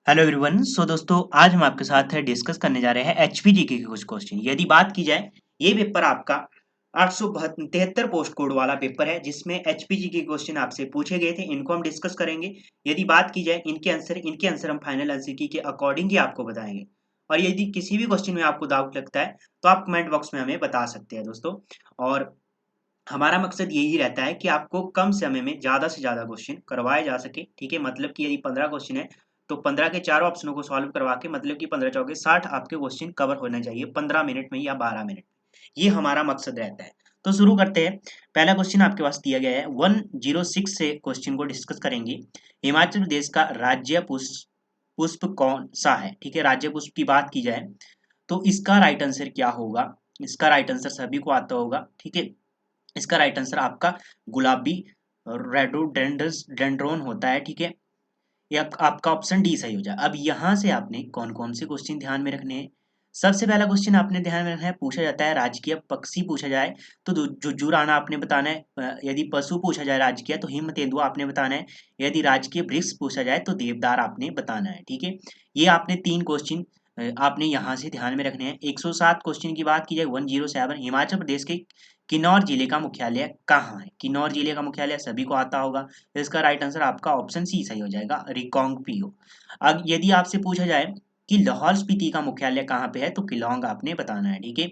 Hello everyone. दोस्तों आज हम आपके साथ डिस्कस करने जा रहे हैं एचपीजीके के कुछ क्वेश्चन। यदि बात की जाए, ये पेपर आपका 873 पोस्ट कोड वाला पेपर है जिसमें एचपीजीके के क्वेश्चन आपसे पूछे गए थे, इनको हम डिस्कस करेंगे। यदि बात की जाए इनके आंसर हम फाइनल आंसर की के अकॉर्डिंग ही आपको बताएंगे। और यदि किसी भी क्वेश्चन में आपको डाउट लगता है तो आप कमेंट बॉक्स में हमें बता सकते हैं दोस्तों। और हमारा मकसद यही रहता है कि आपको कम समय में ज़्यादा से ज़्यादा क्वेश्चन करवाए जा सके। ठीक है, मतलब कि यदि 15 क्वेश्चन है तो 15 के चारों ऑप्शनों को सॉल्व करवा के, मतलब कि 15 चौके 60 आपके क्वेश्चन कवर होना चाहिए 15 मिनट में या 12 मिनट में। ये हमारा मकसद रहता है। तो शुरू करते हैं। पहला क्वेश्चन आपके पास दिया गया है 106 से क्वेश्चन को डिस्कस करेंगे। हिमाचल प्रदेश का राज्य पुष्प पुष्प कौन सा है? ठीक है, राज्य पुष्प की बात की जाए तो इसका राइट आंसर क्या होगा? इसका राइट आंसर सभी को आता होगा। ठीक है, इसका राइट आंसर आपका गुलाबी रेडोडेंड्रॉन होता है। ठीक है, ये आपका ऑप्शन डी सही हो जाए। अब यहाँ से आपने कौन कौन से क्वेश्चन ध्यान में रखने हैं? सबसे पहला क्वेश्चन आपने ध्यान में रखना है, पूछा जाता है राजकीय पक्षी पूछा जाए तो जुराना आपने बताना है। यदि पशु पूछा जाए राजकीय तो हिम तेंदुआ आपने बताना है। यदि राजकीय वृक्ष पूछा जाए तो देवदार आपने बताना है। ठीक है, ये आपने तीन क्वेश्चन आपने यहाँ से ध्यान में रखने हैं। 107 क्वेश्चन की बात की जाए, 107 हिमाचल प्रदेश के किन्नौर जिले का मुख्यालय कहाँ है? किन्नौर जिले का मुख्यालय सभी को आता होगा, तो इसका राइट आंसर आपका ऑप्शन सी सही हो जाएगा, रिकांगपिओ। अब यदि आपसे पूछा जाए कि लाहौल स्पीति का मुख्यालय कहाँ पे है तो किलोंग आपने बताना है। ठीक है,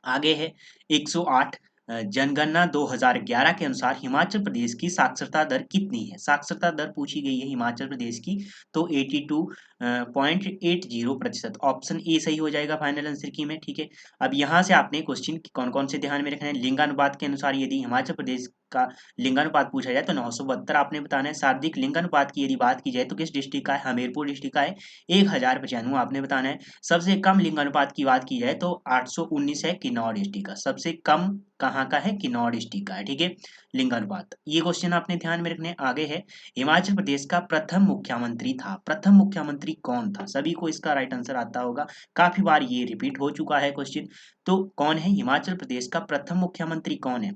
आगे है 108। जनगणना 2011 के अनुसार हिमाचल प्रदेश की साक्षरता दर कितनी है? साक्षरता दर पूछी गई है हिमाचल प्रदेश की, तो 82.80%। ऑप्शन ए सही हो जाएगा फाइनल आंसर की में। ठीक है, अब यहाँ से आपने क्वेश्चन कौन कौन से ध्यान में रखना है। लिंगानुपात के अनुसार यदि हिमाचल प्रदेश का लिंगानुपात पूछा जाए तो 972 आपने बताना है। शारीरिक लिंगानुपात की यदि बात की जाए तो किस डिस्ट्रिक्ट का है? हमीरपुर डिस्ट्रिक्ट का है, 1095 आपने बताना है। सबसे कम लिंगानुपात की बात की जाए तो 819 है, किन्नौर डिस्ट्रिक्ट का। सबसे कम कहाँ का है? किन्नौर डिस्ट्रिक्ट का है। ठीक है, लिंगानुपात, ये क्वेश्चन आपने ध्यान में रखने। आगे है हिमाचल प्रदेश का प्रथम मुख्यमंत्री था, प्रथम मुख्यमंत्री कौन था? सभी को इसका राइट आंसर आता होगा, काफी बार ये रिपीट हो चुका है क्वेश्चन। तो कौन है हिमाचल प्रदेश का प्रथम मुख्यमंत्री कौन है?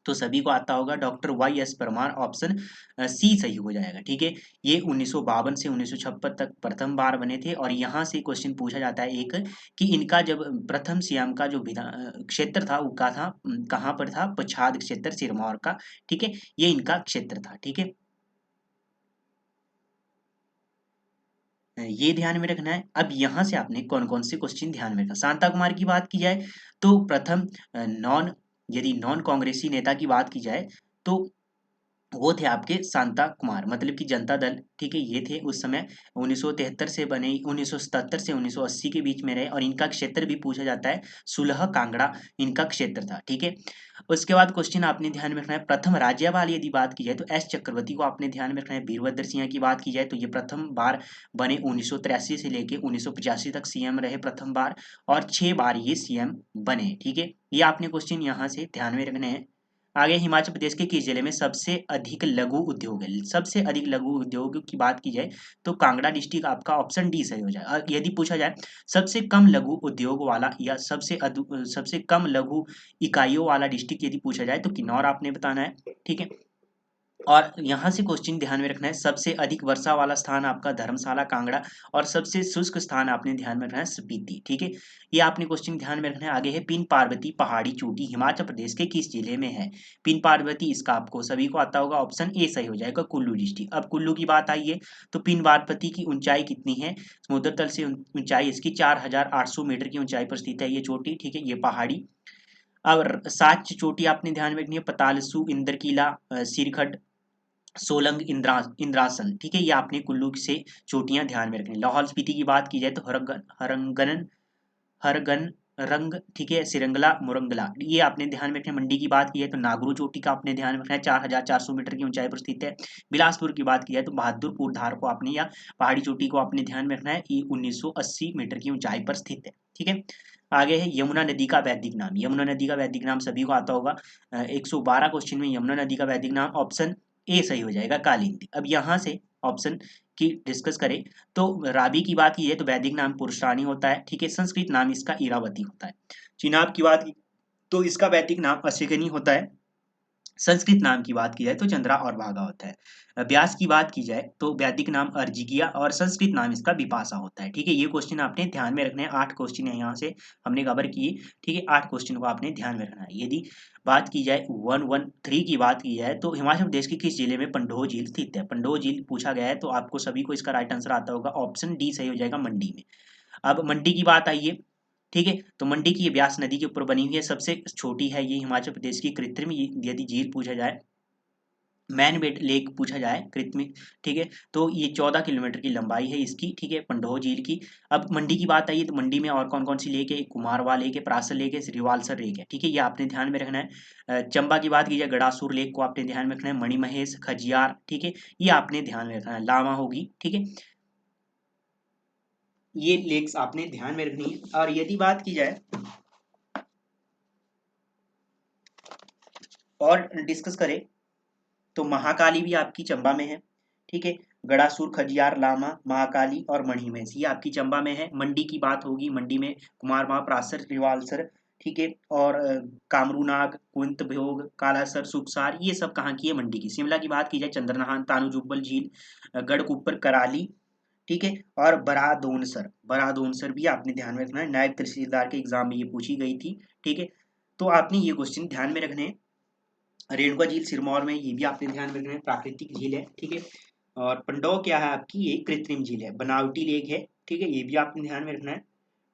तो सभी को आता होगा, doctor Y S Parmar. Option C सही हो जाएगा। ठीक है, ये 1952 से 1956 तक प्रथम बार बने थे। और यहाँ से क्वेश्चन पूछा जाता है एक, कि इनका जब प्रथम सीएम का जो क्षेत्र था वो कहाँ था? कहाँ पर था? पछाद क्षेत्र सिरमौर का। ठीक है, ये इनका क्षेत्र था। ठीक है, ये ध्यान में रखना है। अब यहाँ से आपने कौन कौन से क्वेश्चन ध्यान में रखना। शांता कुमार की बात की जाए तो प्रथम नॉन यदि नॉन कांग्रेसी नेता की बात की जाए तो वो थे आपके शांता कुमार, मतलब कि जनता दल। ठीक है, ये थे उस समय 1973 से बने, 1977 से 1980 के बीच में रहे। और इनका क्षेत्र भी पूछा जाता है, सुलह कांगड़ा इनका क्षेत्र था। ठीक है, उसके बाद क्वेश्चन आपने ध्यान में रखना है, प्रथम राज्यपाल यदि बात की जाए तो एस चक्रवर्ती को आपने ध्यान में रखना है। वीरभद्र सिंह की बात की जाए तो ये प्रथम बार बने 1983 से लेके 1985 तक सीएम रहे प्रथम बार, और 6 बार ये सीएम बने। ठीक है, ये आपने क्वेश्चन यहाँ से ध्यान में रखने हैं। आगे हिमाचल प्रदेश के किस जिले में सबसे अधिक लघु उद्योग है? सबसे अधिक लघु उद्योग की बात की जाए तो कांगड़ा डिस्ट्रिक्ट आपका ऑप्शन डी सही हो जाए। और यदि पूछा जाए सबसे कम लघु उद्योग वाला या सबसे कम लघु इकाइयों वाला डिस्ट्रिक्ट यदि पूछा जाए तो किन्नौर आपने बताना है। ठीक है, और यहाँ से क्वेश्चन ध्यान में रखना है, सबसे अधिक वर्षा वाला स्थान आपका धर्मशाला कांगड़ा, और सबसे शुष्क स्थान आपने ध्यान में रखना है स्पीति। ठीक है, ये आपने क्वेश्चन ध्यान में रखना है। आगे है पिन पार्वती पहाड़ी चोटी हिमाचल प्रदेश के किस जिले में है? पिन पार्वती, इसका आपको सभी को आता होगा, ऑप्शन ए सही हो जाएगा, कुल्लू डिस्ट्रिक्ट। अब कुल्लू की बात आई है तो पिन पार्वती की ऊंचाई कितनी है? समुद्र तल से ऊंचाई इसकी 4800 मीटर की ऊंचाई पर स्थित है ये चोटी। ठीक है, ये पहाड़ी। अब 7 चोटी आपने ध्यान में रखनी है, पतालसू, इंद्रकीला, सिरखट, सोलंग, इंद्रासन। ठीक है, ये आपने कुल्लू से चोटियां ध्यान में रखनी। लाहौल स्पीति की बात की जाए तो हरगन रंग, ठीक है, सिरंगला, मुरंगला, ये आपने ध्यान में रखना है। मंडी की बात की जाए तो नागरू चोटी का आपने ध्यान में रखना है, 4400 मीटर की ऊंचाई पर स्थित है। बिलासपुर की बात की जाए तो बहादुरपुर धार को आपने, या पहाड़ी चोटी को आपने ध्यान में रखना है, ये 1980 मीटर की ऊंचाई पर स्थित है। ठीक है, आगे है यमुना नदी का वैदिक नाम। यमुना नदी का वैदिक नाम सभी को आता होगा। 112 क्वेश्चन में यमुना नदी का वैदिक नाम ऑप्शन ए सही हो जाएगा, कालिंदी। अब यहाँ से ऑप्शन की डिस्कस करें तो राबी की बात की जाए तो वैदिक नाम पुरुषरानी होता है। ठीक है, संस्कृत नाम इसका इरावती होता है। चिनाब की बात की तो इसका वैदिक नाम अश्विनी होता है। संस्कृत नाम की बात की जाए तो चंद्रा और भागा होता है। व्यास की बात की जाए तो वैदिक नाम अर्जिगिया और संस्कृत नाम इसका विपाशा होता है। ठीक है, ये क्वेश्चन आपने ध्यान में रखने हैं। 8 क्वेश्चन है यहाँ से हमने कवर किए। ठीक है, 8 क्वेश्चन को आपने ध्यान में रखना है। यदि बात की जाए 113 की बात की जाए तो हिमाचल प्रदेश के किस जिले में पंडोह झील स्थित है? पंडोह झील पूछा गया है तो आपको सभी को इसका राइट आंसर आता होगा। ऑप्शन डी सही हो जाएगा, मंडी में। अब मंडी की बात आई है। ठीक है, तो मंडी की ये ब्यास नदी के ऊपर बनी हुई है, सबसे छोटी है ये हिमाचल प्रदेश की कृत्रिम यदि झील पूछा जाए, मैन मेड लेक पूछा जाए कृत्रिम। ठीक है, तो ये 14 किलोमीटर की लंबाई है इसकी। ठीक है, पंडोह झील की। अब मंडी की बात आई है तो मंडी में और कौन कौन सी लेक है? कुमारवा लेक है, परासर लेक है, रिवाल्सर लेक है। ठीक है, ये आपने ध्यान में रखना है। चंबा की बात की जाए, गड़ासूर लेक को आपने ध्यान में रखना है, मणिमहेश, खजियार। ठीक है, ये आपने ध्यान में रखना है, लामा होगी। ठीक है, ये लेक्स आपने ध्यान में रखनी है। और यदि बात की जाए और डिस्कस करें तो महाकाली भी आपकी चंबा में है। ठीक है, गड़ासूर, खजियार, लामा, महाकाली और मणिमहेश ये आपकी चंबा में है। मंडी की बात होगी, मंडी में कुमारवा, परासर, रिवाल्सर। ठीक है, और कामरूनाग, कुंत भोग, कालासर, सुखसार ये सब कहाँ की है? मंडी की। शिमला की बात की जाए, चंद्रनहान, तानू जुब्बल झील, गढ़कुप्पर, कराली। ठीक है, और बरादोनसर, बरादोनसर भी आपने ध्यान में रखना है, नायब तहसीलदार के एग्जाम में ये पूछी गई थी। ठीक है, तो आपने ये क्वेश्चन ध्यान में रखने हैं। रेणुका झील सिरमौर में, ये भी आपने ध्यान में रखना है, प्राकृतिक झील है। ठीक है, और पंडोह क्या है आपकी? ये कृत्रिम झील है, बनावटी लेक है। ठीक है, ये भी आपने ध्यान में रखना है।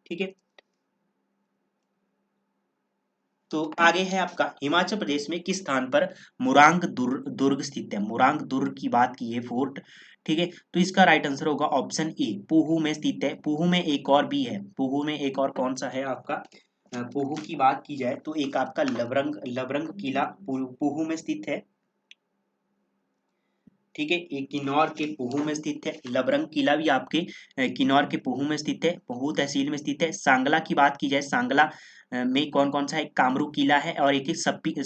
ठीक है, तो आगे है आपका हिमाचल प्रदेश में किस स्थान पर मुरांग दुर्ग स्थित है? मुरांग दुर्ग की बात की है, फोर्ट। ठीक है, तो इसका राइट आंसर होगा ऑप्शन ए, पूहू में स्थित है। पूहू में एक और भी है, पूहू में एक और कौन सा है आपका? पूहू की बात की जाए तो एक आपका लवरंग लवरंग किला पूहू में स्थित है। ठीक है, ये किन्नौर के पूहू में स्थित है। लबरंग किला भी आपके किन्नौर के पूहू में स्थित है, पूहू तहसील में स्थित है। सांगला की बात की जाए, सांगला में कौन कौन सा है? कामरू किला है और एक सपनी किला,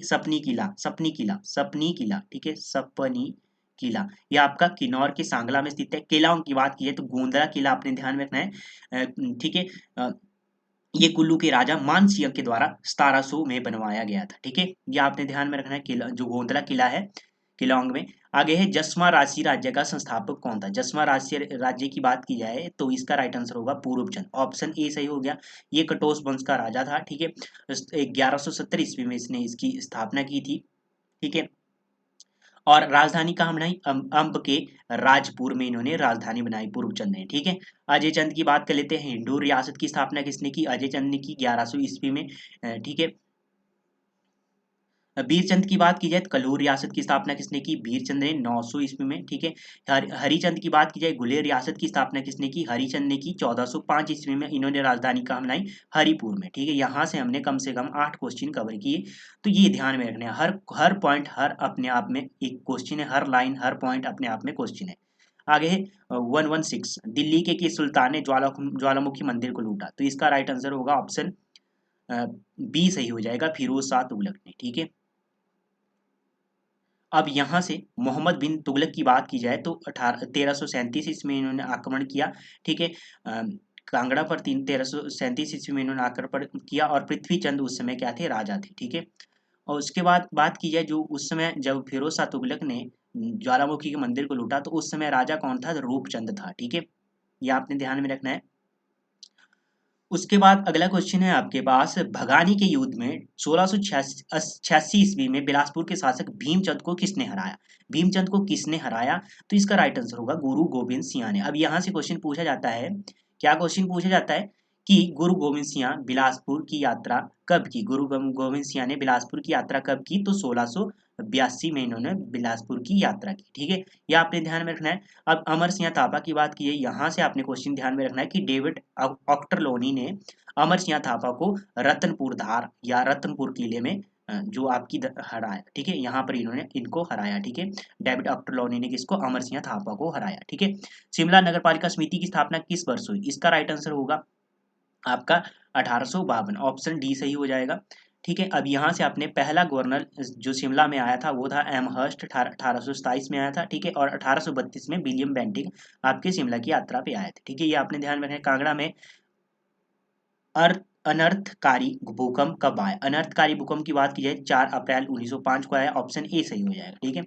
सपनी किला। ठीक है, सपनी किला, ये आपका किन्नौर के सांगला में स्थित है। किलाओं की बात की जाए तो गोंदला किला आपने ध्यान में रखना है। ठीक है, ये कुल्लू के राजा मान सिंह के द्वारा 1700 में बनवाया गया था। ठीक है, ये आपने ध्यान में रखना है, किला जो गोंदला किला है किलोंग में। आगे है जसवा राशि राज्य का संस्थापक कौन था? जसवा राशि राज्य की बात की जाए तो इसका राइट आंसर होगा पूर्वचंद, ऑप्शन ए सही हो गया। ये कटोस वंश का राजा था। ठीक है, 1170 ईस्वी में इसने इसकी स्थापना की थी। ठीक है, और राजधानी कहाँ बनाई? अंब के राजपुर में इन्होंने राजधानी बनाई पूर्वचंद ने। ठीक है, अजय चंद की बात कर लेते हैं। हिंदू रियासत की स्थापना किसने की? अजय चंद ने की 1100 ईस्वी में। ठीक है, बीरचंद की बात की जाए तो कलूर रियासत की स्थापना किसने की? बीरचंद ने 900 ईस्वी में। ठीक है, हरिचंद की बात की जाए, गुलेर रियासत की स्थापना किसने की? हरिचंद ने की 1405 ईस्वी में। इन्होंने राजधानी कहाँ बनाई? हरिपुर में। ठीक है, यहाँ से हमने कम से कम 8 क्वेश्चन कवर किए। तो ये ध्यान में रखने हैं, हर हर पॉइंट हर अपने आप में एक क्वेश्चन है, हर लाइन हर पॉइंट अपने आप में क्वेश्चन है। आगे है 116, दिल्ली के किस सुल्तान ने ज्वालामुखी मंदिर को लूटा? तो इसका राइट आंसर होगा ऑप्शन बी सही हो जाएगा, फिरोज शाह तुगलक ने। ठीक है, अब यहाँ से मोहम्मद बिन तुगलक की बात की जाए तो 1337 ईस्वी में इन्होंने आक्रमण किया। ठीक है, कांगड़ा पर 1337 ईस्वी में इन्होंने आक्रमण किया और पृथ्वी चंद उस समय क्या थे? राजा थे। ठीक है, और उसके बाद बात की जाए जो उस समय जब फिरोज शाह तुगलक ने ज्वालामुखी के मंदिर को लूटा तो उस समय राजा कौन था? रूपचंद था। ठीक है, ये आपने ध्यान में रखना है। उसके बाद अगला क्वेश्चन है आपके पास, भगानी के युद्ध में 1686 ईस्वी में बिलासपुर के शासक भीमचंद को किसने हराया? भीमचंद को किसने हराया? तो इसका राइट आंसर होगा गुरु गोविंद सिंह ने। अब यहाँ से क्वेश्चन पूछा जाता है, क्या क्वेश्चन पूछा जाता है कि गुरु गोविंद सिंह बिलासपुर की यात्रा कब की? गोविंद सिंह ने बिलासपुर की यात्रा कब की? तो 1682 में इन्होंने बिलासपुर की यात्रा की। ठीक है, यह आपने ध्यान में रखना है। अब अमर सिंह थापा की बात की है, यहाँ से आपने क्वेश्चन ध्यान में रखना है कि डेविड ऑक्टरलोनी ने अमर सिंह थापा को रतनपुर धार या रतनपुर किले में जो आपकी हराया। ठीक है, यहाँ पर इन्होंने इनको हराया। ठीक है, डेविड ऑक्टरलोनी ने किसको? अमर सिंह थापा को हराया। ठीक है, शिमला नगर पालिका समिति की स्थापना किस वर्ष हुई? इसका राइट आंसर होगा आपका 1852, ऑप्शन डी सही हो जाएगा। ठीक है, अब यहाँ से आपने पहला गवर्नर जो शिमला में आया था वो था एम हर्स्ट, 1827 में आया था। ठीक है, और 1832 में विलियम बेंटिंग आपके शिमला की यात्रा पे आए थे। ठीक है, ये आपने ध्यान में रखना है। कांगड़ा में अर्थ अनर्थकारी भूकंप कब आया? अनर्थकारी भूकंप की बात की जाए 4 अप्रैल 1905 को आया, ऑप्शन ए सही हो जाएगा। ठीक है।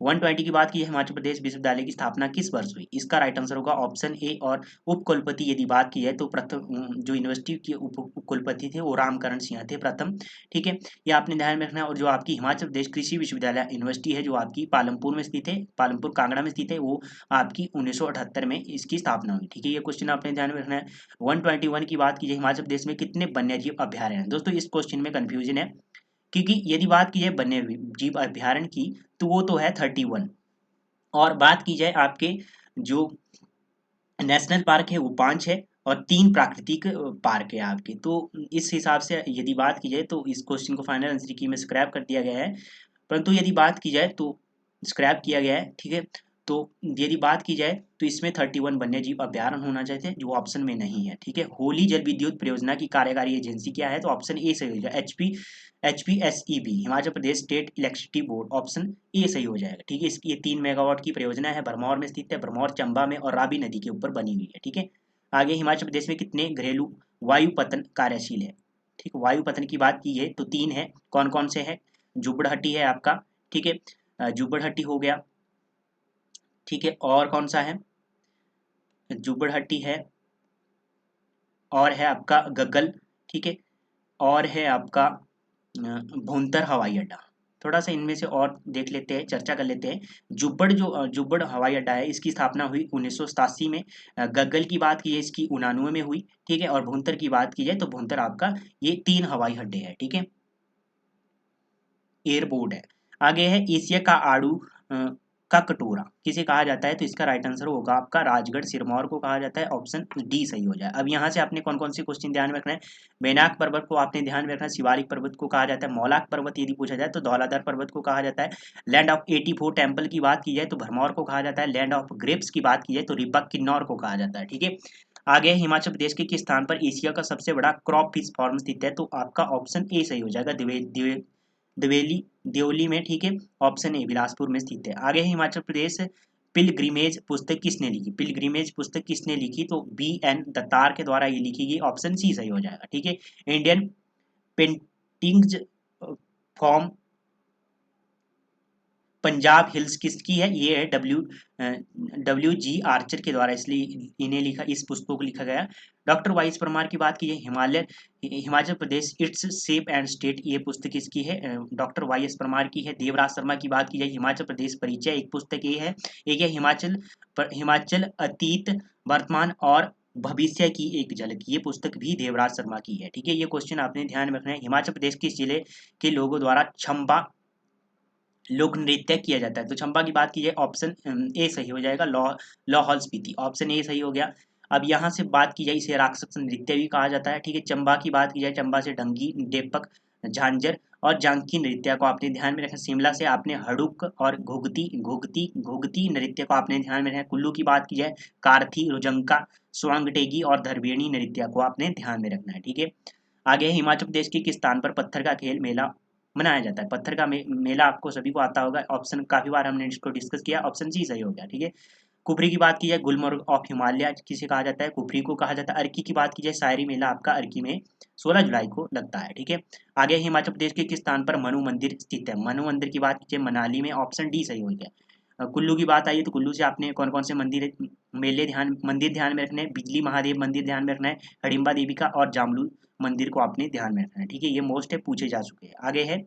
120 की बात की जाए हिमाचल प्रदेश विश्वविद्यालय की स्थापना किस वर्ष हुई? इसका राइट आंसर होगा ऑप्शन ए। और उप कुलपति यदि बात की जाए तो प्रथम जो यूनिवर्सिटी के उप कुलपति थे वो रामकरण सिंह थे प्रथम। ठीक है, ये आपने ध्यान में रखना है। और जो आपकी हिमाचल प्रदेश कृषि विश्वविद्यालय यूनिवर्सिटी है जो आपकी पालमपुर में स्थित है, पालमपुर कांगड़ा में स्थित है, वो आपकी 1978 में इसकी स्थापना हुई। ठीक है, ये क्वेश्चन आपने ध्यान में रखना है। 121 की बात की जाए हिमाचल प्रदेश में कितने वन्यजीव अभ्यारण्य हैं? दोस्तों इस क्वेश्चन में कंफ्यूजन है, क्योंकि यदि बात की जाए वन्य जीव अभ्यारण्य की तो वो तो है 31, और बात की जाए आपके जो नेशनल पार्क है वो 5 है, और 3 प्राकृतिक पार्क है आपके। तो इस हिसाब से यदि बात की जाए तो इस क्वेश्चन को फाइनल आंसर की में स्क्रैप कर दिया गया है। परंतु यदि बात की जाए तो स्क्रैप किया गया है। ठीक है, तो यदि बात की जाए तो इसमें 31 वन्यजीव अभ्यारण्य होना चाहिए जो ऑप्शन में नहीं है। ठीक है, होली जल विद्युत परियोजना की कार्यकारी एजेंसी क्या है? तो ऑप्शन ए सही हो जाएगा, HPSEB, Himachal Pradesh state electricity board, option A सही हो जाएगा। ठीक है, इसकी ये 3 मेगावाट की परियोजना है, भरमौर में स्थित है, भरमौर चंबा में और रावी नदी के ऊपर बनी हुई है। ठीक है, आगे हिमाचल प्रदेश में कितने घरेलू वायुपतन कार्यशील है? ठीक, वायुपतन की बात की है तो 3 है। कौन कौन से है? जुब्बड़हट्टी है आपका, ठीक है, जुब्बड़हट्टी हो गया, ठीक है, और कौन सा है? जुब्बड़हट्टी है, और है आपका गग्गल, ठीक है, और है आपका भुंतर हवाई अड्डा। थोड़ा सा इनमें से और देख लेते हैं, चर्चा कर लेते हैं। जुब्बड़ हवाई अड्डा है, इसकी स्थापना हुई 1987 में। गग्गल की बात की है इसकी 99 में हुई। ठीक है, और भुंतर की बात की जाए तो भुंतर आपका ये 3 हवाई अड्डे है। ठीक है, एयरपोर्ट है। आगे है एशिया का आड़ू का कटोरा किसे कहा जाता है? तो इसका राइट आंसर होगा आपका राजगढ़ सिरमौर को कहा जाता है, ऑप्शन डी सही हो जाए। अब यहाँ से आपने कौन कौन से क्वेश्चन ध्यान में रखना है? मैनाक पर्वत को आपने ध्यान में रखना है, शिवालिक पर्वत को कहा जाता है, मौलाक पर्वत यदि पूछा जाए तो धौलाधर पर्वत को कहा जाता है, लैंड ऑफ 84 टेम्पल की बात की जाए तो भरमौर को कहा जाता है, लैंड ऑफ ग्रेप्स की बात की जाए तो रिब्बा किन्नौर को कहा जाता है। ठीक है, आगे हिमाचल प्रदेश के किस स्थान पर एशिया का सबसे बड़ा क्रॉप फिश फार्म स्थित है? तो आपका ऑप्शन ए सही हो जाएगा, दिवेली देवली में। ठीक है, ऑप्शन ए बिलासपुर में स्थित है। आगे है हिमाचल प्रदेश पिलग्रिमेज पुस्तक किसने लिखी? पिलग्रिमेज पुस्तक किसने लिखी? तो BN दत्तार के द्वारा ये लिखी गई, ऑप्शन सी सही हो जाएगा। ठीक है, Indian paintings form Punjab hills किसकी है? ये है WG आर्चर के द्वारा, इसलिए इन्हें लिखा, इस पुस्तक को लिखा गया। डॉक्टर वाइस परमार की बात की जाए Himachal Pradesh its shape and state, ये पुस्तक किसकी है? डॉक्टर वाइस परमार की है। देवराज शर्मा की बात की जाए हिमाचल प्रदेश परिचय, एक पुस्तक ये है। एक है हिमाचल अतीत वर्तमान और भविष्य की एक झलक, ये पुस्तक भी देवराज शर्मा की है। ठीक है, ये क्वेश्चन आपने ध्यान में रखना है। हिमाचल प्रदेश किस जिले के लोगों द्वारा चंबा लोक नृत्य किया जाता है? तो चंबा की बात की जाए ऑप्शन ए सही हो जाएगा, लाहौल स्पीति, ऑप्शन ए सही हो गया। अब यहाँ से बात की जाए इसे राक्षस नृत्य भी कहा जाता है। ठीक है, चंबा की बात की जाए चंबा से डंगी, डेपक, झांझर और जानकी नृत्य को आपने ध्यान में रखना। शिमला से आपने हड़ुक और घुगती घुगती घुगती नृत्य को आपने ध्यान में रखना। कुल्लू की बात की जाए कार्थी, रुजंका, स्वांगटेगी और धरबेणी नृत्य को आपने ध्यान में रखना है। ठीक है, आगे है हिमाचल प्रदेश के किस स्थान पर पत्थर का खेल मेला मनाया जाता है? पत्थर का मेला आपको सभी को आता होगा, ऑप्शन काफी बार हमने इसको डिस्कस किया, ऑप्शन सी सही हो गया। ठीक है, कुफरी की बात की जाए गुलमर्ग ऑफ हिमालय किसे कहा जाता है? कुफरी को कहा जाता है। अर्की की बात की जाए शायरी मेला आपका अर्की में 16 जुलाई को लगता है। ठीक है, आगे हिमाचल प्रदेश के किस स्थान पर मनु मंदिर स्थित है? मनु मंदिर की बात की जाए मनाली में, ऑप्शन डी सही हो गया। कुल्लू की बात आई है तो कुल्लू से आपने कौन कौन से मंदिर ध्यान में रखने हैं? बिजली महादेव मंदिर ध्यान में रखना है, हडिम्बा देवी का और जामलू मंदिर को आपने ध्यान में रखना है। ठीक है, ये मोस्ट है, पूछे जा चुके हैं। आगे है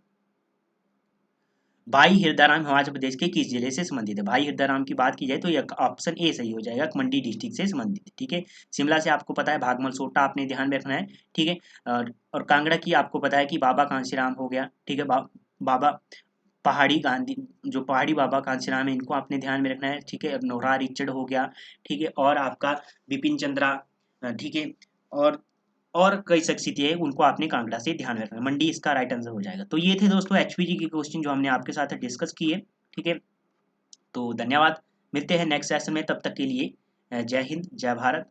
भाई हिरदाराम हिमाचल प्रदेश के किस जिले से संबंधित है? भाई हिरदाराम की बात की जाए तो ये ऑप्शन ए सही हो जाएगा, मंडी डिस्ट्रिक्ट से संबंधित है। ठीक है, शिमला से आपको पता है भागमल सोटा आपने ध्यान में रखना है। ठीक है, और कांगड़ा की आपको पता है कि बाबा कांशीराम हो गया। ठीक है, बाबा पहाड़ी गांधी, जो पहाड़ी बाबा कांशीराम है इनको आपने ध्यान में रखना है। ठीक है, नोहरा रिचर्ड हो गया। ठीक है, और आपका बिपिन चंद्रा, ठीक है, और कई शख्सियतें हैं उनको आपने कांगड़ा से ध्यान में रखना है। मंडी इसका राइट आंसर हो जाएगा। तो ये थे दोस्तों HPG के क्वेश्चन जो हमने आपके साथ डिस्कस किए। ठीक है, तो धन्यवाद, मिलते हैं नेक्स्ट सेशन में, तब तक के लिए जय हिंद, जय भारत।